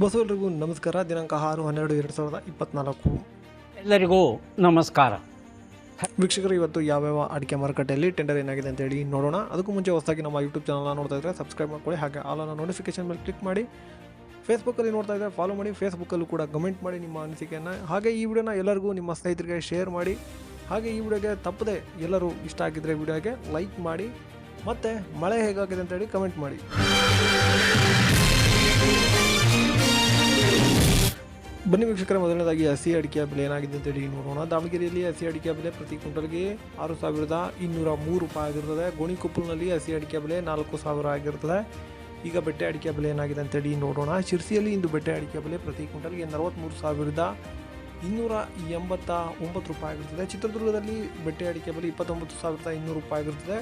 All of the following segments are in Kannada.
ಬಸವರಿಗೂ ನಮಸ್ಕಾರ. ದಿನಾಂಕ 6/12/2024. ಎಲ್ಲರಿಗೂ ನಮಸ್ಕಾರ. ವೀಕ್ಷಕರು, ಇವತ್ತು ಯಾವ್ಯಾವ ಅಡಿಕೆ ಮಾರುಕಟ್ಟೆಯಲ್ಲಿ ಟೆಂಡರ್ ಏನಾಗಿದೆ ಅಂತೇಳಿ ನೋಡೋಣ. ಅದಕ್ಕೂ ಮುಂಚೆ ಹೊಸದಾಗಿ ನಮ್ಮ ಯೂಟ್ಯೂಬ್ ಚಾನಲ್ನ ನೋಡ್ತಾ ಇದ್ದರೆ ಸಬ್ಸ್ಕ್ರೈಬ್ ಮಾಡ್ಕೊಳ್ಳಿ, ಹಾಗೆ ಆಲನ್ನ ನೋಟಿಫಿಕೇಶನ್ ಮೇಲೆ ಕ್ಲಿಕ್ ಮಾಡಿ. ಫೇಸ್ಬುಕ್ಕಲ್ಲಿ ನೋಡ್ತಾ ಇದ್ದರೆ ಫಾಲೋ ಮಾಡಿ, ಫೇಸ್ಬುಕ್ಕಲ್ಲೂ ಕೂಡ ಕಮೆಂಟ್ ಮಾಡಿ ನಿಮ್ಮ ಅನಿಸಿಕೆಯನ್ನು. ಹಾಗೆ ಈ ವಿಡಿಯೋನ ಎಲ್ಲರಿಗೂ ನಿಮ್ಮ ಸ್ನೇಹಿತರಿಗೆ ಶೇರ್ ಮಾಡಿ. ಹಾಗೆ ಈ ವಿಡಿಯೋಗೆ ತಪ್ಪದೆ ಎಲ್ಲರೂ ಇಷ್ಟ ಆಗಿದ್ದರೆ ವಿಡಿಯೋಗೆ ಲೈಕ್ ಮಾಡಿ, ಮತ್ತು ಮಳೆ ಹೇಗಾಗಿದೆ ಅಂತೇಳಿ ಕಮೆಂಟ್ ಮಾಡಿ. ಬನ್ನಿ ವೀಕ್ಷಕರ, ಮೊದಲನೇದಾಗಿ ಹಸಿ ಅಡಿಕೆಯ ಬೆಲೆ ಏನಾಗಿದೆ ಅಂತೇಳಿ ನೋಡೋಣ. ದಾವಣಗೆರೆಯಲ್ಲಿ ಹಸಿ ಅಡಿಕೆಯ ಬೆಲೆ ಪ್ರತಿ ಕ್ವಿಂಟಲ್ಗೆ 6,203 ರೂಪಾಯಿ ಆಗಿರ್ತದೆ. ಗೋಣಿಕೊಪ್ಪಲಿನಲ್ಲಿ ಹಸಿ ಅಡಿಕೆ ಬೆಲೆ 4,000 ಆಗಿರ್ತದೆ. ಈಗ ಬೆಟ್ಟೆ ಅಡಿಕೆ ಬೆಲೆ ಏನಾಗಿದೆ ಅಂತೇಳಿ ನೋಡೋಣ. ಶಿರ್ಸಿಯಲ್ಲಿ ಇಂದು ಬೆಟ್ಟೆ ಅಡಿಕೆ ಬೆಲೆ ಪ್ರತಿ ಕ್ವಿಂಟಲ್ಗೆ 43,289 ರೂಪಾಯಿ ಆಗಿರ್ತದೆ. ಚಿತ್ರದುರ್ಗದಲ್ಲಿ ಬೆಟ್ಟೆ ಅಡಿಕೆ ಬೆಲೆ 29,200 ರೂಪಾಯಿ ಆಗಿರ್ತದೆ.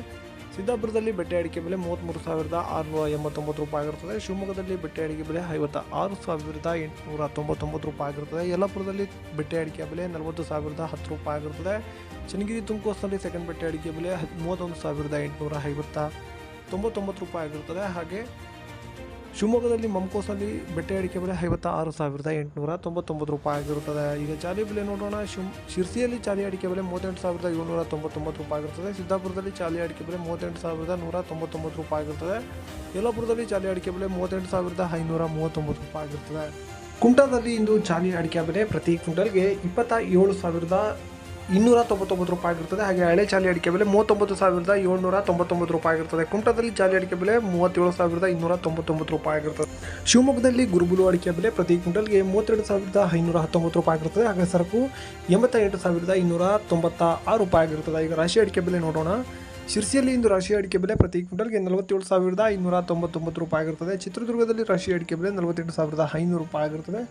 ಸಿದ್ದಾಪುರದಲ್ಲಿ ಬೆಟ್ಟೆ ಅಡಿಕೆ ಬೆಲೆ 33,689 ರೂಪಾಯಿ ಆಗಿರ್ತದೆ. ಶಿವಮೊಗ್ಗದಲ್ಲಿ ಬೆಟ್ಟೆ ಅಡಿಕೆ ಬೆಲೆ 56,899 ರೂಪಾಯಿ ಆಗಿರ್ತದೆ. ಯಲ್ಲಾಪುರದಲ್ಲಿ ಬೆಟ್ಟೆ ಅಡಿಕೆ ಬೆಲೆ 40,010 ರೂಪಾಯಿ ಆಗಿರ್ತದೆ. ಚನ್ನಗಿರಿ ತುಮಕೂರಿನಲ್ಲಿ ಸೆಕೆಂಡ್ ಬೆಟ್ಟೆ ಅಡಿಕೆ ಬೆಲೆ 31,899 ರೂಪಾಯಿ ಆಗಿರ್ತದೆ. ಹಾಗೆ ಶಿವಮೊಗ್ಗದಲ್ಲಿ ಮಮ್ಕೋಸ್ನಲ್ಲಿ ಬೆಟ್ಟೆ ಅಡಿಕೆ ಬೆಲೆ 56,899 ರೂಪಾಯಿ ಆಗಿರುತ್ತದೆ. ಈಗ ಚಾಲಿ ಬೆಲೆ ನೋಡೋಣ. ಶಿರ್ಸಿಯಲ್ಲಿ ಚಾಲಿ ಅಡಿಕೆ ಬೆಲೆ 38,799 ರೂಪಾಯಿ ಆಗಿರ್ತದೆ. ಸಿದ್ದಾಪುರದಲ್ಲಿ ಚಾಲಿ ಅಡಿಕೆ ಬೆಲೆ 38,199 ರೂಪಾಯಿ ಆಗಿರ್ತದೆ. ಯಲ್ಲಾಪುರದಲ್ಲಿ ಚಾಲಿ ಅಡಿಕೆ ಬೆಲೆ 38,539 ರೂಪಾಯಿ ಆಗಿರ್ತದೆ. ಕುಮಟಾದಲ್ಲಿ ಇಂದು ಚಾಲಿ ಅಡಿಕೆ ಬೆಲೆ ಪ್ರತಿ ಕ್ವಿಂಟಲ್ಗೆ 27,299 ರೂಪಾಯಿ ಆಗಿರ್ತದೆ. ಹಾಗೆ ಹಳೆ ಚಾಲಿ ಅಡಿಕೆ ಬೆಲೆ 39,799 ರೂಪಾಯಿ ಆಗಿರ್ತದೆ. ಕುಮಟಾದಲ್ಲಿ ಚಾಲಿ ಅಡಿಕೆ ಬೆಲೆ 37,299 ರೂಪಾಯಿ ಆಗಿರ್ತದೆ. ಶಿವಮೊಗ್ಗದಲ್ಲಿ ಗುರುಬುಲು ಅಡಿಕೆ ಬೆಲೆ ಪ್ರತಿ ಕ್ವಿಂಟಲ್ಗೆ 32,519 ರೂಪಾಯಿ ಆಗಿರ್ತದೆ. ಹಾಗೆ ಸರಕು 88,296 ರೂಪಾಯಿ ಆಗಿರ್ತದೆ. ಈಗ ರಾಶಿ ಅಡಿಕೆ ಬೆಲೆ ನೋಡೋಣ. ಶಿರ್ಸಿಯಲ್ಲಿ ಇಂದು ರಾಶಿ ಅಡಿಕೆ ಬೆಲೆ ಪ್ರತಿ ಕ್ವಿಂಟಲ್ಗೆ 47,599 ರೂಪಾಯಿ ಆಗಿರ್ತದೆ. ಚಿತ್ರದುರ್ಗದಲ್ಲಿ ರಾಶಿ ಅಡಿಕೆ ಬೆಲೆ 48,500 ರೂಪಾಯಿ ಆಗಿರ್ತದೆ.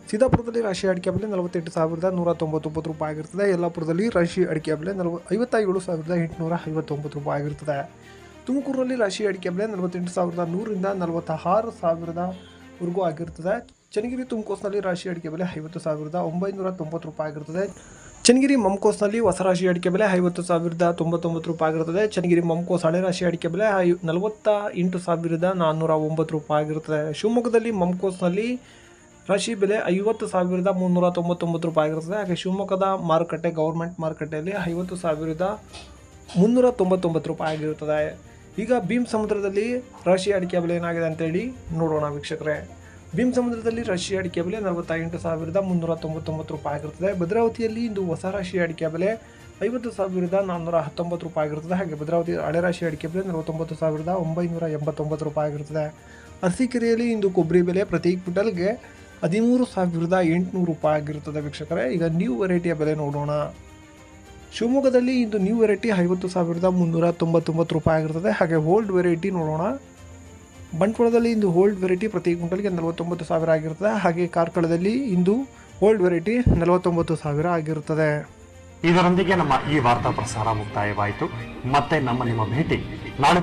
ಸಿದ್ದಾಪುರದಲ್ಲಿ ರಾಶಿ ಅಡಿಕೆ ಬೆಲೆ 48,199 ರೂಪಾಯಿ ಆಗಿರ್ತದೆ. ಯಲ್ಲಾಪುರದಲ್ಲಿ ರಾಶಿ ಅಡಿಕೆ ಬೆಲೆ 57,859 ರೂಪಾಯಿ ಆಗಿರ್ತದೆ. ತುಮಕೂರಲ್ಲಿ ರಾಶಿ ಅಡಿಕೆ ಬೆಲೆ 48,100ರಿಂದ 46,000ವರೆಗೂ ಆಗಿರ್ತದೆ. ಚನ್ನಗಿರಿ ತುಮಕೋಸ್ನಲ್ಲಿ ರಾಶಿ ಅಡಿಕೆ ಬೆಲೆ 50,990 ರೂಪಾಯಿ ಆಗಿರ್ತದೆ. ಚನ್ನಗಿರಿ ಮಮ್ಕೋಸ್ನಲ್ಲಿ ಹೊಸ ರಾಶಿ ಅಡಿಕೆ ಬೆಲೆ 50,099 ರೂಪಾಯಿ ಆಗಿರ್ತದೆ. ಚನ್ನಗಿರಿ ಮಮ್ಕೋಸ್ ಹಳೆ ರಾಶಿ ಅಡಿಕೆ ಬೆಲೆ 48,409 ರೂಪಾಯಿ ಆಗಿರ್ತದೆ. ಶಿವಮೊಗ್ಗದಲ್ಲಿ ಮಮ್ಕೋಸ್ನಲ್ಲಿ ರಾಶಿ ಬೆಲೆ 50,399 ರೂಪಾಯಿ ಆಗಿರ್ತದೆ. ಹಾಗೆ ಶಿವಮೊಗ್ಗದ ಮಾರುಕಟ್ಟೆ ಗೌರ್ಮೆಂಟ್ ಮಾರುಕಟ್ಟೆಯಲ್ಲಿ 50,399 ರೂಪಾಯಿ ಆಗಿರುತ್ತದೆ. ಈಗ ಭೀಮ್ ಸಮುದ್ರದಲ್ಲಿ ರಾಶಿ ಅಡಿಕೆ ಬೆಲೆ ಏನಾಗಿದೆ ಅಂತೇಳಿ ನೋಡೋಣ ವೀಕ್ಷಕರೇ. ಭೀಮ್ ಸಮುದ್ರದಲ್ಲಿ ರಾಶಿ ಅಡಿಕೆ ಬೆಲೆ 48,399 ರೂಪಾಯಿ ಆಗಿರ್ತದೆ. ಭದ್ರಾವತಿಯಲ್ಲಿ ಇಂದು ಹೊಸ ರಾಶಿ ಅಡಿಕೆ ಬೆಲೆ 50,419 ರೂಪಾಯಿ ಆಗಿರ್ತದೆ. ಹಾಗೆ ಭದ್ರಾವತಿ ಹಳೆ ರಾಶಿ ಅಡಿಕೆ ಬೆಲೆ 49,989 ರೂಪಾಯಿ ಆಗಿರ್ತದೆ. ಅರಸೀಕೆರೆಯಲ್ಲಿ ಇಂದು ಕೊಬ್ಬರಿ ಬೆಲೆ ಪ್ರತಿ ಕ್ವಿಂಟಲ್ಗೆ 13,800 ರೂಪಾಯಿ ಆಗಿರ್ತದೆ ವೀಕ್ಷಕರೇ. ಈಗ ನ್ಯೂ ವೆರೈಟಿಯ ಬೆಲೆ ನೋಡೋಣ. ಶಿವಮೊಗ್ಗದಲ್ಲಿ ಇಂದು ನ್ಯೂ ವೆರೈಟಿ 50,399 ರೂಪಾಯಿ ಆಗಿರ್ತದೆ. ಹಾಗೆ ಓಲ್ಡ್ ವೆರೈಟಿ ನೋಡೋಣ. ಬಂಟ್ವಾಳದಲ್ಲಿ ಇಂದು ಓಲ್ಡ್ ವೆರೈಟಿ ಪ್ರತಿ ಕ್ವಿಂಟಲ್ಗೆ 49,000 ಆಗಿರ್ತದೆ. ಹಾಗೆ ಕಾರ್ಕಳದಲ್ಲಿ ಇಂದು ಓಲ್ಡ್ ವೆರೈಟಿ 49,000 ಆಗಿರುತ್ತದೆ. ಇದರೊಂದಿಗೆ ನಮ್ಮ ಈ ವಾರ್ತಾ ಪ್ರಸಾರ ಮುಕ್ತಾಯವಾಯಿತು. ಮತ್ತೆ ನಿಮ್ಮ ಭೇಟಿ ನಾಳೆ.